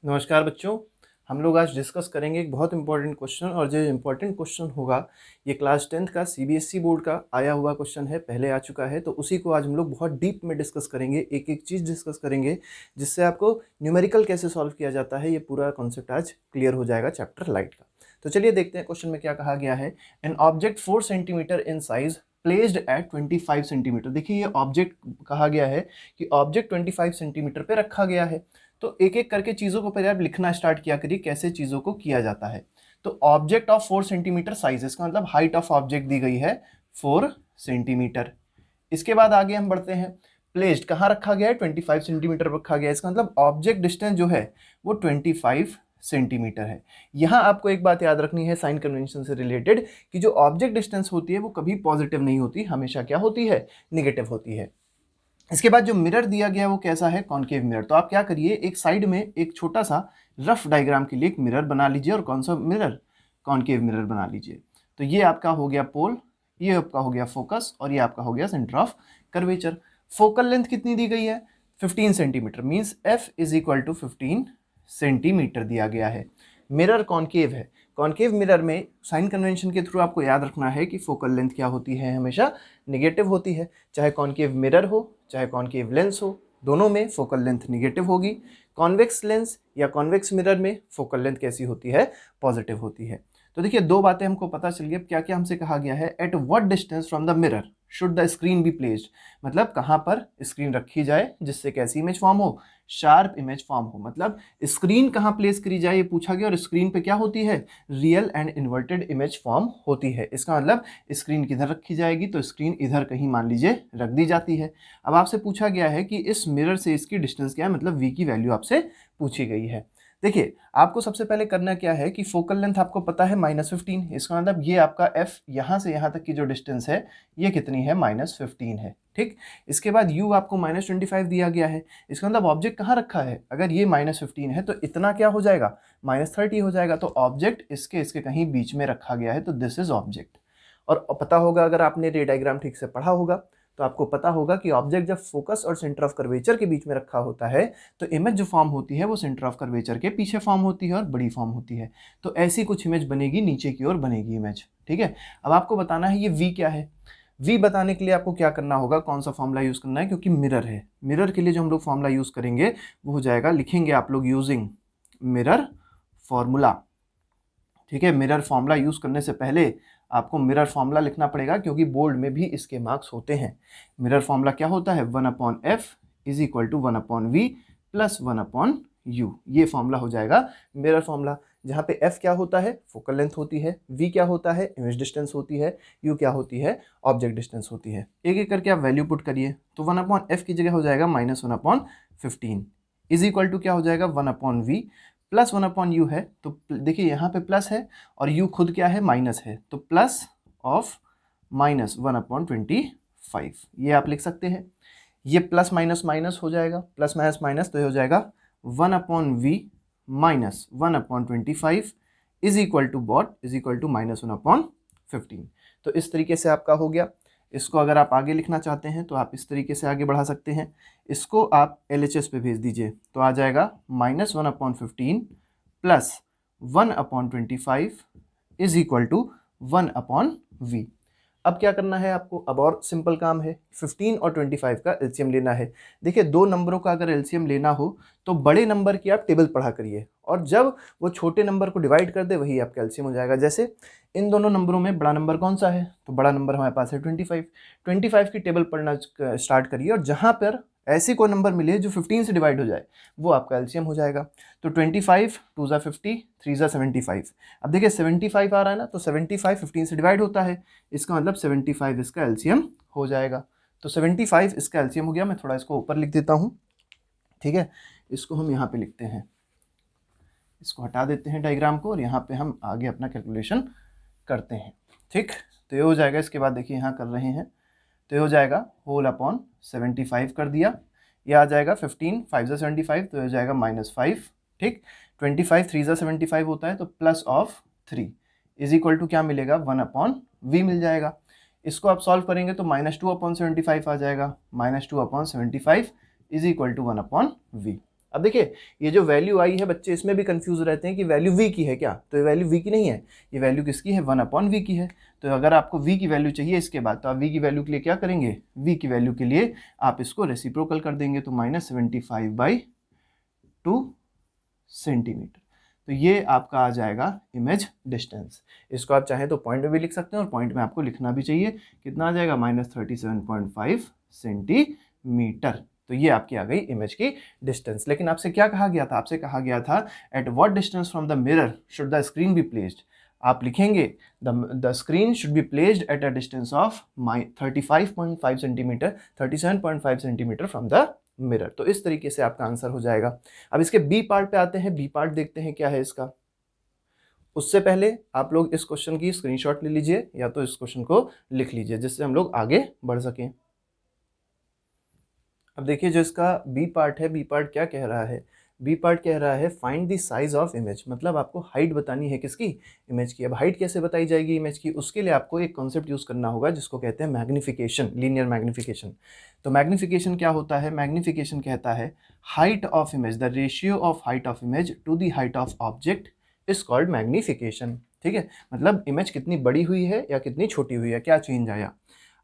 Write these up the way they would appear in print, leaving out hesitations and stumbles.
नमस्कार बच्चों। हम लोग आज डिस्कस करेंगे एक बहुत इंपॉर्टेंट क्वेश्चन, और जो इम्पोर्टेंट क्वेश्चन होगा ये क्लास 10th का सीबीएसई बोर्ड का आया हुआ क्वेश्चन है, पहले आ चुका है। तो उसी को आज हम लोग बहुत डीप में डिस्कस करेंगे, एक एक चीज़ डिस्कस करेंगे, जिससे आपको न्यूमेरिकल कैसे सॉल्व किया जाता है ये पूरा कॉन्सेप्ट आज क्लियर हो जाएगा चैप्टर लाइट का। तो चलिए देखते हैं क्वेश्चन में क्या कहा गया है। An object 4 centimetre in size placed at 25 centimetre. देखिए ये ऑब्जेक्ट कहा गया है कि ऑब्जेक्ट 25 सेंटीमीटर पे रखा गया है। तो एक एक करके चीज़ों को पहले आप लिखना स्टार्ट किया करिए, कैसे चीज़ों को किया जाता है। तो ऑब्जेक्ट ऑफ 4 सेंटीमीटर साइज, इसका मतलब हाइट ऑफ ऑब्जेक्ट दी गई है 4 सेंटीमीटर। इसके बाद आगे हम बढ़ते हैं। प्लेस्ड कहाँ रखा गया है? 25 सेंटीमीटर रखा गया है। इसका मतलब ऑब्जेक्ट डिस्टेंस जो है वो 25 सेंटीमीटर है। यहाँ आपको एक बात याद रखनी है साइन कन्वेंशन से रिलेटेड, कि जो ऑब्जेक्ट डिस्टेंस होती है वो कभी पॉजिटिव नहीं होती, हमेशा क्या होती है? निगेटिव होती है। इसके बाद जो मिरर दिया गया है वो कैसा है? Concave mirror. तो आप क्या करिए, एक साइड में एक छोटा सा रफ डायग्राम के लिए एक मिरर बना लीजिए, और कौन सा मिरर? कॉनकेव मिरर बना लीजिए। तो ये आपका हो गया पोल, ये आपका हो गया फोकस, और ये आपका हो गया centre of curvature. Focal length कितनी दी गई है? 15 centimetre, means F is equal to 15 centimetre दिया गया है। मिरर कॉनकेव है। कॉनकेव मिरर में साइन कन्वेंशन के थ्रू आपको याद रखना है कि फोकल लेंथ क्या होती है? हमेशा निगेटिव होती है। चाहे कॉनकेव मिरर हो चाहे कॉनकेव लेंस हो, दोनों में फोकल लेंथ निगेटिव होगी। कॉन्वेक्स लेंस या कॉन्वेक्स मिरर में फोकल लेंथ कैसी होती है? पॉजिटिव होती है। तो देखिए दो बातें हमको पता चल गई। क्या क्या हमसे कहा गया है? At what distance from the mirror should the screen be placed, मतलब कहाँ पर स्क्रीन रखी जाए जिससे कैसी इमेज फॉर्म हो? शार्प इमेज फॉर्म हो। मतलब स्क्रीन कहाँ प्लेस करी जाए ये पूछा गया, और स्क्रीन पे क्या होती है? Real and inverted image form होती है। इसका मतलब स्क्रीन किधर रखी जाएगी? तो स्क्रीन इधर कहीं मान लीजिए रख दी जाती है। अब आपसे पूछा गया है कि इस मिरर से इसकी डिस्टेंस क्या है, मतलब v की वैल्यू आपसे पूछी गई है। देखिए आपको सबसे पहले करना क्या है कि फोकल लेंथ आपको पता है -15। इसका मतलब ये आपका f यहाँ से यहाँ तक की जो डिस्टेंस है ये कितनी है? -15 है। ठीक। इसके बाद u आपको -25 दिया गया है। इसका मतलब ऑब्जेक्ट कहाँ रखा है? अगर ये -15 है तो इतना क्या हो जाएगा? -30 हो जाएगा। तो ऑब्जेक्ट इसके कहीं बीच में रखा गया है, तो दिस इज ऑब्जेक्ट। और पता होगा, अगर आपने रे डायग्राम ठीक से पढ़ा होगा तो आपको पता होगा कि ऑब्जेक्ट जब फोकस और सेंटर ऑफ कर्वेचर के बीच में रखा होता है तो इमेज जो फॉर्म होती है वो सेंटर ऑफ कर्वेचर के पीछे फॉर्म होती है और बड़ी फॉर्म होती है। तो ऐसी कुछ इमेज बनेगी, नीचे की ओर बनेगी इमेज। ठीक है। अब आपको बताना है ये वी क्या है। वी बताने के लिए आपको क्या करना होगा, कौन सा फॉर्मूला यूज करना है? क्योंकि मिरर है, मिरर के लिए जो हम लोग फॉर्मूला यूज करेंगे वो हो जाएगा, लिखेंगे आप लोग यूजिंग मिरर फॉर्मूला। ठीक है। मिरर फॉर्मूला यूज करने से पहले आपको मिरर फॉर्मूला लिखना पड़ेगा, क्योंकि बोर्ड में भी इसके मार्क्स होते हैं। मिरर फॉर्मूला क्या होता है? 1/f is equal to 1/v plus 1/u। ये फॉर्मूला हो जाएगा मिरर फॉर्मूला, जहाँ पे f क्या होता है? फोकल लेंथ होती है, v क्या होता है? इमेज डिस्टेंस होती है, u क्या होती है? ऑब्जेक्ट डिस्टेंस होती है। एक एक करके आप वैल्यू पुट करिए। तो 1/f की जगह हो जाएगा -1/15 इज इक्वल टू क्या हो जाएगा? 1/v प्लस 1/u है। तो देखिए यहाँ पे प्लस है और u खुद क्या है? माइनस है, तो प्लस ऑफ -1/25 ये आप लिख सकते हैं। ये प्लस माइनस माइनस हो जाएगा, प्लस माइनस माइनस, तो ये हो जाएगा 1/v minus 1/25 is equal to what? Is equal to -1/15। तो इस तरीके से आपका हो गया। इसको अगर आप आगे लिखना चाहते हैं तो आप इस तरीके से आगे बढ़ा सकते हैं। इसको आप LHS पे भेज दीजिए तो आ जाएगा -1/15 plus 1/25 is equal to 1/v। अब क्या करना है आपको? अब और सिंपल काम है, 15 और 25 का एलसीएम लेना है। देखिए दो नंबरों का अगर एलसीएम लेना हो तो बड़े नंबर की आप टेबल पढ़ा करिए, और जब वो छोटे नंबर को डिवाइड कर दे वही आपका एलसीएम हो जाएगा। जैसे इन दोनों नंबरों में बड़ा नंबर कौन सा है? तो बड़ा नंबर हमारे पास है 25। 25 की टेबल पढ़ना स्टार्ट करिए, और जहाँ पर ऐसी कोई नंबर मिले जो 15 से डिवाइड हो जाए वो आपका एलसीएम हो जाएगा। तो 25 2 ज़ा 50 3 ज़ा 75। अब देखिए 75 आ रहा है ना, तो 75 15 से डिवाइड होता है, इसका मतलब 75 इसका एलसीएम हो जाएगा। तो 75 इसका एलसीएम हो गया। मैं थोड़ा इसको ऊपर लिख देता हूँ। ठीक है। इसको हम यहाँ पे लिखते हैं, इसको हटा देते हैं डायग्राम को, और यहाँ पे हम आगे अपना कैलकुलेशन करते हैं। ठीक। तो ये हो जाएगा। इसके बाद देखिए यहाँ कर रहे हैं, तो ये हो जाएगा होल अपॉन 75 कर दिया। ये आ जाएगा 15 5 ज़ा 75, तो ये हो जाएगा -5। ठीक। 25 3 ज़ा 75 होता है, तो plus of 3 is equal to क्या मिलेगा? 1/v मिल जाएगा। इसको आप सॉल्व करेंगे तो -2/75 आ जाएगा। -2/75 इज इक्वल टू 1/v। अब देखिए ये जो वैल्यू आई है बच्चे इसमें भी कंफ्यूज रहते हैं कि वैल्यू v की है क्या, तो ये वैल्यू v की नहीं है, ये वैल्यू किसकी है, 1/v की है। तो अगर आपको v की वैल्यू चाहिए इसके बाद, तो आप v की वैल्यू के लिए क्या करेंगे, v की वैल्यू के लिए आप इसको रेसिप्रोकल कर देंगे, तो -75/2 सेंटीमीटर। तो ये आपका आ जाएगा इमेज डिस्टेंस। इसको आप चाहें तो पॉइंट में भी लिख सकते हैं और पॉइंट में आपको लिखना भी चाहिए, कितना आ जाएगा, -37.5 सेंटीमीटर। तो ये आपकी आ गई इमेज की डिस्टेंस। लेकिन आपसे क्या कहा गया था, आपसे कहा गया था at what distance from the mirror should the screen be placed. आप लिखेंगे the screen should be placed at a distance of 35.5 centimetre 37.5 centimetre from the mirror. तो इस तरीके से आपका आंसर हो जाएगा। अब इसके बी पार्ट पे आते हैं, बी पार्ट देखते हैं क्या है इसका। उससे पहले आप लोग इस क्वेश्चन की स्क्रीनशॉट ले लीजिए या तो इस क्वेश्चन को लिख लीजिए जिससे हम लोग आगे बढ़ सकें। अब देखिए जो इसका बी पार्ट है, बी पार्ट क्या कह रहा है, बी पार्ट कह रहा है find the size of image, मतलब आपको हाइट बतानी है किसकी, इमेज की। अब हाइट कैसे बताई जाएगी इमेज की, उसके लिए आपको एक कॉन्सेप्ट यूज करना होगा जिसको कहते हैं मैग्निफिकेशन, लीनियर मैग्निफिकेशन। तो मैग्निफिकेशन क्या होता है, मैग्निफिकेशन कहता है height of image, the ratio of height of image to the height of object is called magnification. ठीक है, मतलब इमेज कितनी बड़ी हुई है या कितनी छोटी हुई है, क्या चेंज आया।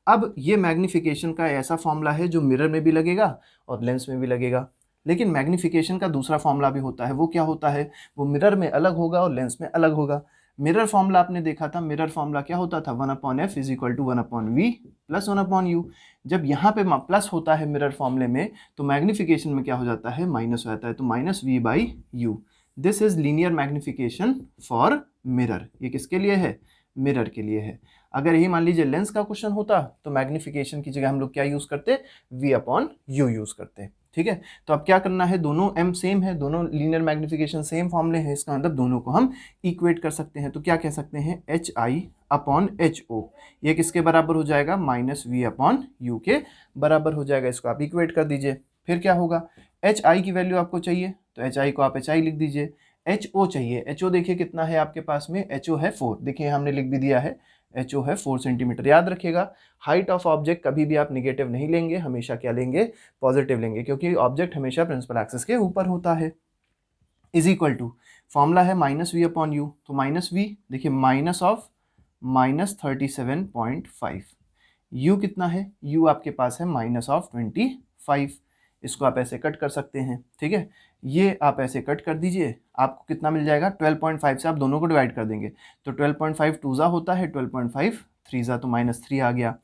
अब ये मैग्निफिकेशन का ऐसा फॉर्मूला है जो मिरर में भी लगेगा और लेंस में भी लगेगा। लेकिन मैग्निफिकेशन का दूसरा फॉर्मूला भी होता है, वो क्या होता है, वो मिरर में अलग होगा और लेंस में अलग होगा। मिरर फॉर्मूला आपने देखा था, मिरर फॉर्मूला क्या होता था, 1/f is equal to 1/v plus 1/u। जब यहाँ पे प्लस होता है मिरर फॉर्मूले में, तो मैग्निफिकेशन में क्या हो जाता है, माइनस हो जाता है, तो -v/u। This is linear magnification for mirror. ये किसके लिए है, मिरर के लिए है। अगर यही मान लीजिए लेंस का क्वेश्चन होता तो मैग्निफिकेशन की जगह हम लोग क्या यूज करते, v/u यूज करते। ठीक है, तो अब क्या करना है, दोनों m सेम है, दोनों लीनियर मैग्निफिकेशन सेम फॉर्मूले हैं, इसका मतलब दोनों को हम इक्वेट कर सकते हैं। तो क्या कह सकते हैं, hi/ho, ये किसके बराबर हो जाएगा, -v/u के बराबर हो जाएगा। इसको आप इक्वेट कर दीजिए। फिर क्या होगा, hi की वैल्यू आपको चाहिए तो hi को आप hi लिख दीजिए। ho चाहिए, ho देखिए कितना है आपके पास में, ho है 4, देखिए हमने लिख भी दिया है, ho है 4 सेंटीमीटर। याद रखिएगा हाइट ऑफ ऑब्जेक्ट कभी भी आप निगेटिव नहीं लेंगे, हमेशा क्या लेंगे, पॉजिटिव लेंगे, क्योंकि ऑब्जेक्ट हमेशा प्रिंसिपल एक्सिस के ऊपर होता है। इज इक्वल टू फॉर्मूला है -v/u, तो -v देखिए माइनस ऑफ -37.5, u कितना है, u आपके पास है -25। इसको आप ऐसे कट कर सकते हैं। ठीक है, ये आप ऐसे कट कर दीजिए, आपको कितना मिल जाएगा, 12.5 से आप दोनों को डिवाइड कर देंगे, तो 12.5 2 होता है, 12.5 3 तो -3 आ गया।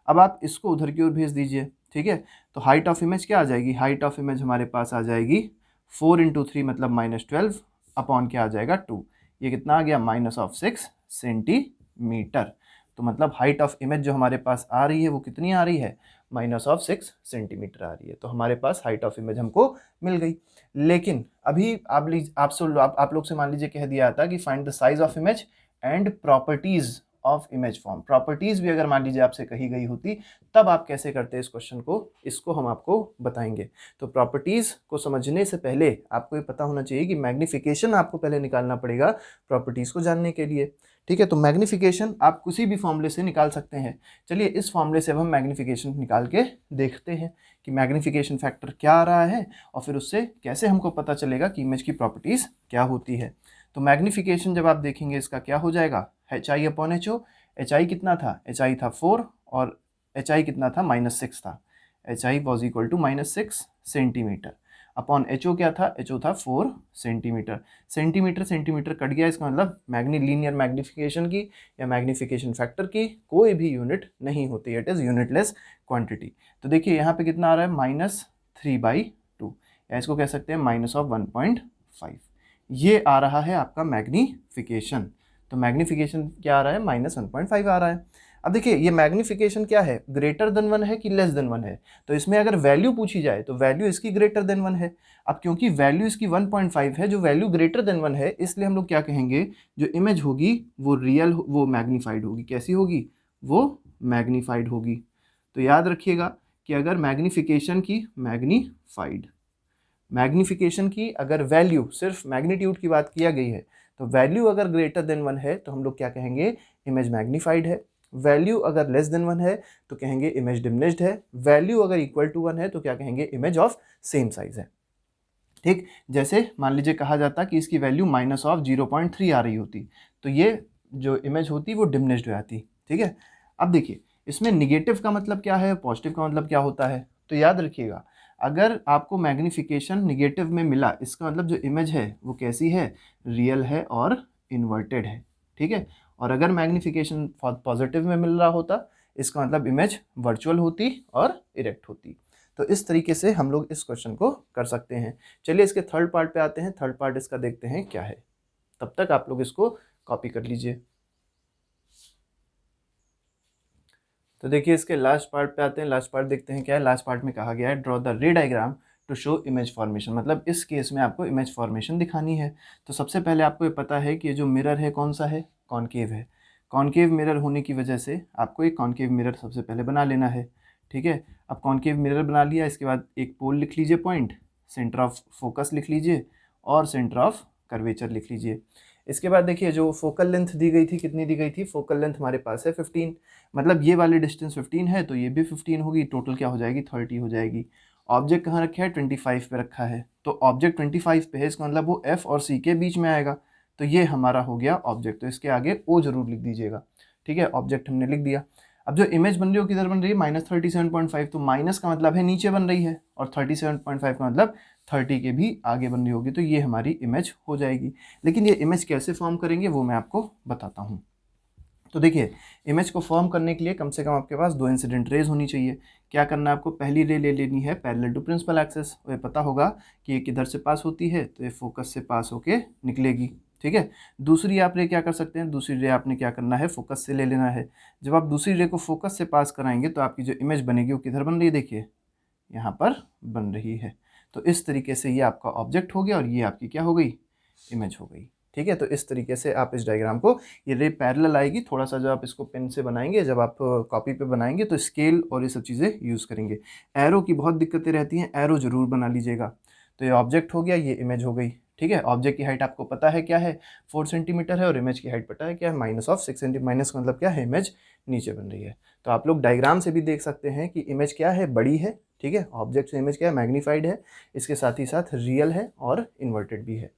अब आप इसको उधर की ओर भेज दीजिए। ठीक है, तो हाइट ऑफ इमेज क्या आ जाएगी, हाइट ऑफ इमेज हमारे पास आ जाएगी 4 × 3 मतलब -12 अपॉन क्या आ जाएगा 2, ये कितना आ गया, -6 सेंटीमीटर। तो मतलब हाइट ऑफ इमेज जो हमारे पास आ रही है वो कितनी आ रही है, -6 सेंटीमीटर आ रही है। तो हमारे पास हाइट ऑफ इमेज हमको मिल गई। लेकिन अभी आप लोग से मान लीजिए कह दिया था कि find the size of image and properties of image form. Properties भी अगर मान लीजिए आपसे कही गई होती तब आप कैसे करते इस क्वेश्चन को, इसको हम आपको बताएंगे। तो प्रॉपर्टीज को समझने से पहले आपको ये पता होना चाहिए कि मैग्निफिकेशन आपको पहले निकालना पड़ेगा प्रॉपर्टीज को जानने के लिए। ठीक है, तो मैग्निफिकेशन आप किसी भी फॉर्मूले से निकाल सकते हैं। चलिए इस फॉर्मूले से अब हम मैग्निफिकेशन निकाल के देखते हैं कि मैग्निफिकेशन फैक्टर क्या आ रहा है और फिर उससे कैसे हमको पता चलेगा कि इमेज की प्रॉपर्टीज क्या होती है। तो मैग्निफिकेशन जब आप देखेंगे इसका क्या हो जाएगा, hi/ho, hi कितना था, hi था 4 और hi कितना था, -6 था, hi was equal to -6 centimetre upon ho क्या था, ho था 4 सेंटीमीटर। सेंटीमीटर सेंटीमीटर कट गया, इसका मतलब लीनियर मैग्निफिकेशन की या मैग्निफिकेशन फैक्टर की कोई भी यूनिट नहीं होती, इट इज़ यूनिटलेस क्वांटिटी। तो देखिए यहाँ पे कितना आ रहा है, -3/2, या इसको कह सकते हैं -1.5, ये आ रहा है आपका मैग्निफिकेशन। तो मैग्निफिकेशन क्या आ रहा है, -1.5 आ रहा है। अब देखिए ये मैग्निफिकेशन क्या है, ग्रेटर देन 1 है कि लेस देन 1 है। तो इसमें अगर वैल्यू पूछी जाए तो वैल्यू इसकी ग्रेटर देन 1 है। अब क्योंकि वैल्यू इसकी 1.5 है, जो वैल्यू ग्रेटर देन 1 है, इसलिए हम लोग क्या कहेंगे, जो इमेज होगी वो रियल, वो मैग्नीफाइड होगी। कैसी होगी, वो मैग्नीफाइड होगी। तो याद रखिएगा कि अगर मैग्निफिकेशन की अगर वैल्यू, सिर्फ मैग्नीट्यूड की बात किया गई है, तो वैल्यू अगर ग्रेटर देन 1 है तो हम लोग क्या कहेंगे, इमेज मैग्नीफाइड है। वैल्यू अगर लेस देन 1 है तो कहेंगे इमेज डिमिनिश्ड है। वैल्यू अगर इक्वल टू 1 है तो क्या कहेंगे, इमेज ऑफ सेम साइज है। ठीक, जैसे मान लीजिए कहा जाता कि इसकी वैल्यू -0.3 आ रही होती, तो ये जो इमेज होती वो डिमिनिश्ड हो जाती। ठीक है, अब देखिए इसमें निगेटिव का मतलब क्या है, पॉजिटिव का मतलब क्या होता है। तो याद रखिएगा, अगर आपको मैग्नीफिकेशन निगेटिव में मिला, इसका मतलब जो इमेज है वो कैसी है, रियल है और इन्वर्टेड है। ठीक है, और अगर मैग्नीफिकेशन पॉजिटिव में मिल रहा होता, इसका मतलब इमेज वर्चुअल होती और इरेक्ट होती। तो इस तरीके से हम लोग इस क्वेश्चन को कर सकते हैं। चलिए इसके थर्ड पार्ट पे आते हैं। थर्ड पार्ट इसका देखते हैं क्या है, तब तक आप लोग इसको कॉपी कर लीजिए। तो देखिए इसके लास्ट पार्ट पे आते हैं। लास्ट पार्ट देखते हैं क्या है। लास्ट पार्ट में कहा गया है draw the ray diagram to show image formation, मतलब इस केस में आपको इमेज फॉर्मेशन दिखानी है। तो सबसे पहले आपको ये पता है कि ये जो मिरर है कौन सा है, कॉनकेव है। कॉनकेव मिरर होने की वजह से आपको एक कॉनकेव मिरर सबसे पहले बना लेना है। ठीक है, अब कॉनकेव मिरर बना लिया, इसके बाद एक पोल लिख लीजिए पॉइंट, सेंटर ऑफ फोकस लिख लीजिए और सेंटर ऑफ कर्वेचर लिख लीजिए। इसके बाद देखिए जो फोकल लेंथ दी गई थी, कितनी दी गई थी, फोकल लेंथ हमारे पास है 15, मतलब ये वाली डिस्टेंस 15 है तो ये भी 15 होगी, टोटल क्या हो जाएगी 30 हो जाएगी। ऑब्जेक्ट कहाँ रखा है, 25 पे रखा है, तो ऑब्जेक्ट 25 पे है, इसका मतलब वो एफ और सी के बीच में आएगा। तो ये हमारा हो गया ऑब्जेक्ट, तो इसके आगे ओ जरूर लिख दीजिएगा। ठीक है, ऑब्जेक्ट हमने लिख दिया। अब जो इमेज बन रही हो किधर बन रही है, -37.5, तो माइनस का मतलब है नीचे बन रही है और 37.5 का मतलब 30 के भी आगे बन रही होगी, तो ये हमारी इमेज हो जाएगी। लेकिन ये इमेज कैसे फॉर्म करेंगे वो मैं आपको बताता हूँ। तो देखिए इमेज को फॉर्म करने के लिए कम से कम आपके पास दो इंसिडेंट रेज होनी चाहिए। क्या करना है आपको, पहली रे ले लेनी है पैरेलल टू प्रिंसिपल एक्सिस, ये पता होगा कि ये किधर से पास होती है, तो ये फोकस से पास होके निकलेगी। ठीक है, दूसरी आप रे क्या कर सकते हैं, दूसरी रे आपने क्या करना है, फोकस से ले लेना है। जब आप दूसरी रे को फोकस से पास कराएंगे तो आपकी जो इमेज बनेगी वो किधर बन रही है, देखिए यहाँ पर बन रही है। तो इस तरीके से ये आपका ऑब्जेक्ट हो गया और ये आपकी क्या हो गई, इमेज हो गई। ठीक है, तो इस तरीके से आप इस डायग्राम को, ये रे पैरेलल आएगी, थोड़ा सा जब आप इसको पेन से बनाएंगे, जब आप कॉपी पे बनाएंगे तो स्केल और ये सब चीज़ें यूज़ करेंगे। एरो की बहुत दिक्कतें रहती हैं, एरो जरूर बना लीजिएगा। तो ये ऑब्जेक्ट हो गया, ये इमेज हो गई। ठीक है, ऑब्जेक्ट की हाइट आपको पता है क्या है, 4 सेंटीमीटर है, और इमेज की हाइट पता है क्या है, -6 सेंटीमीटर। माइनस का मतलब क्या है, इमेज नीचे बन रही है। तो आप लोग डायग्राम से भी देख सकते हैं कि इमेज क्या है, बड़ी है। ठीक है, ऑब्जेक्ट से इमेज क्या है, मैग्नीफाइड है, इसके साथ ही साथ रियल है और इन्वर्टेड भी है।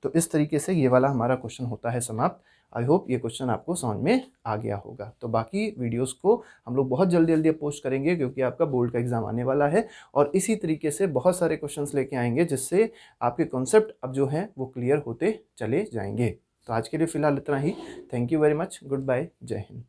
तो इस तरीके से ये वाला हमारा क्वेश्चन होता है समाप्त। आई होप ये क्वेश्चन आपको समझ में आ गया होगा। तो बाकी वीडियोस को हम लोग बहुत जल्दी जल्दी पोस्ट करेंगे, क्योंकि आपका बोर्ड का एग्जाम आने वाला है, और इसी तरीके से बहुत सारे क्वेश्चंस लेके आएंगे, जिससे आपके कॉन्सेप्ट अब जो हैं वो क्लियर होते चले जाएंगे। तो आज के लिए फ़िलहाल इतना ही। Thank you very much, good bye, जय हिंद।